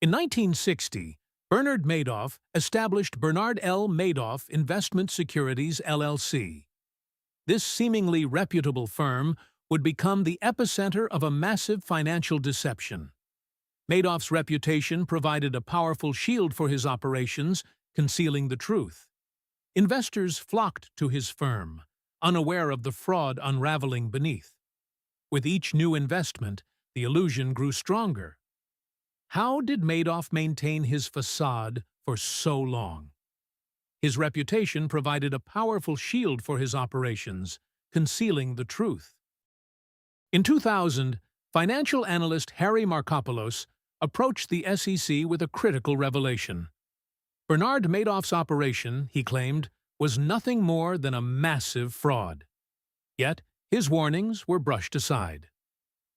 In 1960, Bernard Madoff established Bernard L. Madoff Investment Securities, LLC. This seemingly reputable firm would become the epicenter of a massive financial deception. Madoff's reputation provided a powerful shield for his operations, concealing the truth. Investors flocked to his firm, unaware of the fraud unraveling beneath. With each new investment, the illusion grew stronger. How did Madoff maintain his facade for so long? His reputation provided a powerful shield for his operations, concealing the truth. In 2000, financial analyst Harry Markopolos approached the SEC with a critical revelation. Bernard Madoff's operation, he claimed, was nothing more than a massive fraud. Yet, his warnings were brushed aside.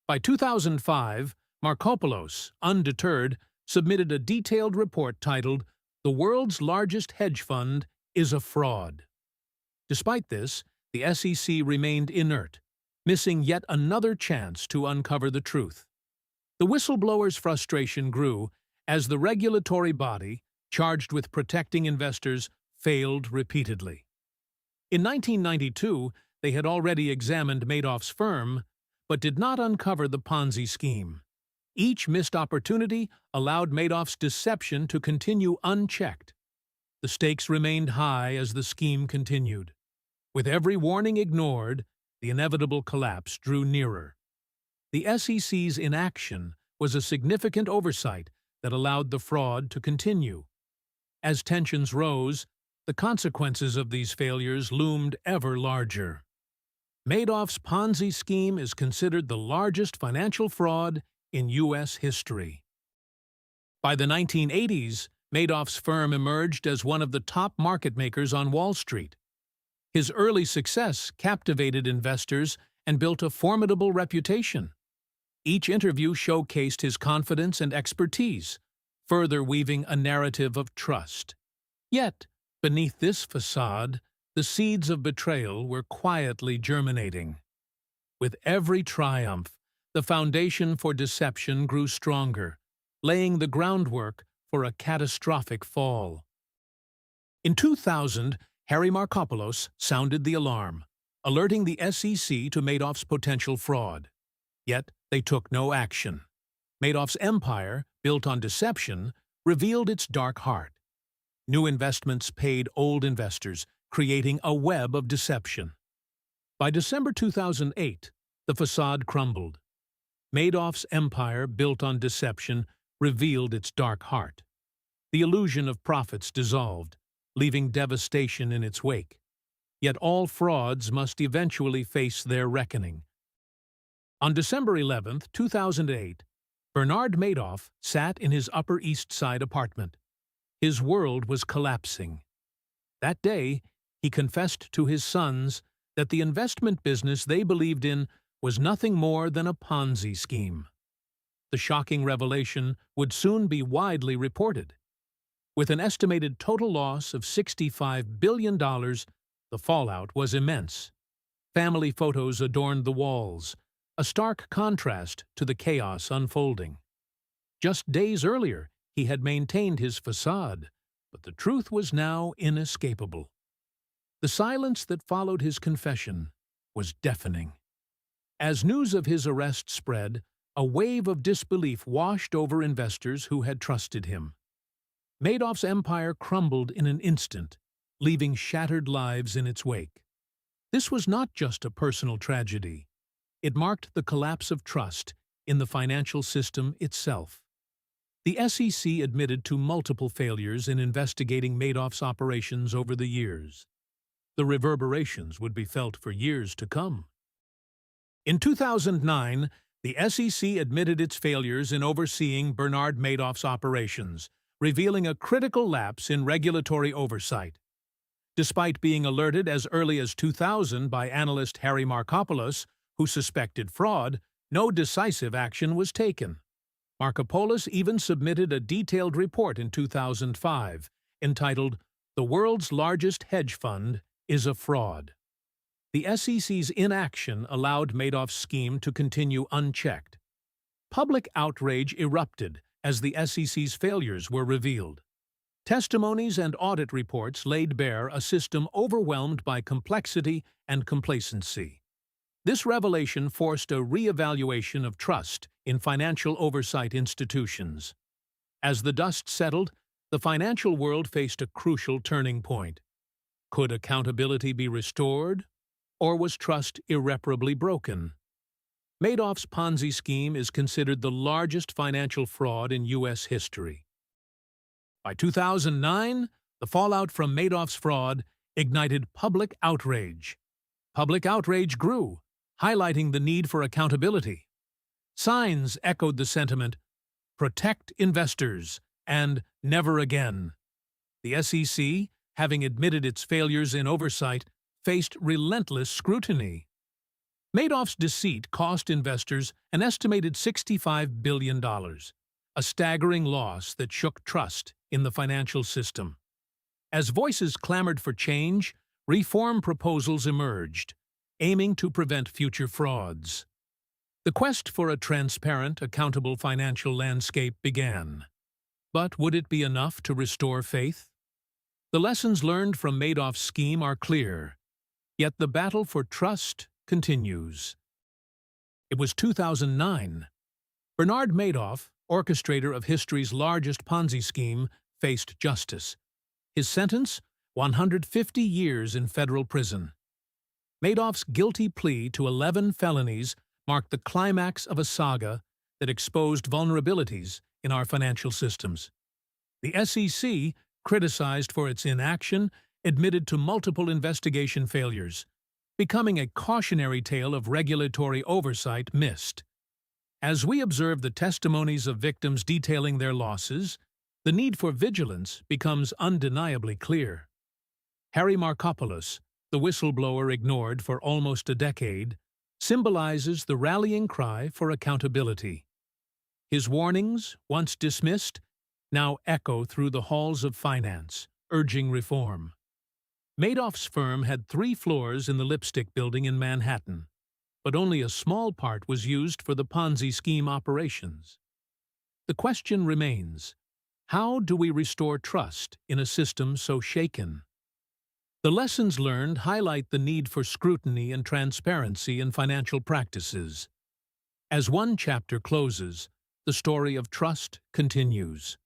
By 2005, Markopolos, undeterred, submitted a detailed report titled, "The World's Largest Hedge Fund is a Fraud." Despite this, the SEC remained inert, missing yet another chance to uncover the truth. The whistleblower's frustration grew as the regulatory body, charged with protecting investors, failed repeatedly. In 1992, they had already examined Madoff's firm, but did not uncover the Ponzi scheme. Each missed opportunity allowed Madoff's deception to continue unchecked. The stakes remained high as the scheme continued. With every warning ignored, the inevitable collapse drew nearer. The SEC's inaction was a significant oversight that allowed the fraud to continue. As tensions rose, the consequences of these failures loomed ever larger. Madoff's Ponzi scheme is considered the largest financial fraud in U.S. history. By the 1980s, Madoff's firm emerged as one of the top market makers on Wall Street. His early success captivated investors and built a formidable reputation. Each interview showcased his confidence and expertise, further weaving a narrative of trust. Yet, beneath this facade, the seeds of betrayal were quietly germinating. With every triumph, the foundation for deception grew stronger, laying the groundwork for a catastrophic fall. In 2000, Harry Markopolos sounded the alarm, alerting the SEC to Madoff's potential fraud. Yet, they took no action. Madoff's empire, built on deception, revealed its dark heart. New investments paid old investors, creating a web of deception. By December 2008, the facade crumbled. Madoff's empire, built on deception, revealed its dark heart. The illusion of profits dissolved, leaving devastation in its wake. Yet all frauds must eventually face their reckoning. On December 11, 2008, Bernard Madoff sat in his Upper East Side apartment. His world was collapsing. That day, he confessed to his sons that the investment business they believed in was nothing more than a Ponzi scheme. The shocking revelation would soon be widely reported. With an estimated total loss of $65 billion, the fallout was immense. Family photos adorned the walls, a stark contrast to the chaos unfolding. Just days earlier, he had maintained his facade, but the truth was now inescapable. The silence that followed his confession was deafening. As news of his arrest spread, a wave of disbelief washed over investors who had trusted him. Madoff's empire crumbled in an instant, leaving shattered lives in its wake. This was not just a personal tragedy. It marked the collapse of trust in the financial system itself. The SEC admitted to multiple failures in investigating Madoff's operations over the years. The reverberations would be felt for years to come. In 2009, the SEC admitted its failures in overseeing Bernard Madoff's operations, revealing a critical lapse in regulatory oversight. Despite being alerted as early as 2000 by analyst Harry Markopolos, who suspected fraud, no decisive action was taken. Markopolos even submitted a detailed report in 2005, entitled, "The World's Largest Hedge Fund is a Fraud." The SEC's inaction allowed Madoff's scheme to continue unchecked. Public outrage erupted as the SEC's failures were revealed. Testimonies and audit reports laid bare a system overwhelmed by complexity and complacency. This revelation forced a re-evaluation of trust in financial oversight institutions. As the dust settled, the financial world faced a crucial turning point. Could accountability be restored, or was trust irreparably broken? Madoff's Ponzi scheme is considered the largest financial fraud in U.S. history. By 2009, the fallout from Madoff's fraud ignited public outrage. Public outrage grew, highlighting the need for accountability. Signs echoed the sentiment, "Protect investors," and "Never again." The SEC, having admitted its failures in oversight, faced relentless scrutiny. Madoff's deceit cost investors an estimated $65 billion, a staggering loss that shook trust in the financial system. As voices clamored for change, reform proposals emerged, aiming to prevent future frauds. The quest for a transparent, accountable financial landscape began. But would it be enough to restore faith? The lessons learned from Madoff's scheme are clear, yet the battle for trust continues. It was 2009. Bernard Madoff, orchestrator of history's largest Ponzi scheme, faced justice. His sentence? 150 years in federal prison. Madoff's guilty plea to 11 felonies marked the climax of a saga that exposed vulnerabilities in our financial systems. The SEC, criticized for its inaction, admitted to multiple investigation failures, becoming a cautionary tale of regulatory oversight missed. As we observe the testimonies of victims detailing their losses, the need for vigilance becomes undeniably clear. Harry Markopoulos, the whistleblower ignored for almost a decade, symbolizes the rallying cry for accountability. His warnings, once dismissed, now echo through the halls of finance, urging reform. Madoff's firm had 3 floors in the Lipstick Building in Manhattan, but only a small part was used for the Ponzi scheme operations. The question remains, how do we restore trust in a system so shaken? The lessons learned highlight the need for scrutiny and transparency in financial practices. As one chapter closes, the story of trust continues.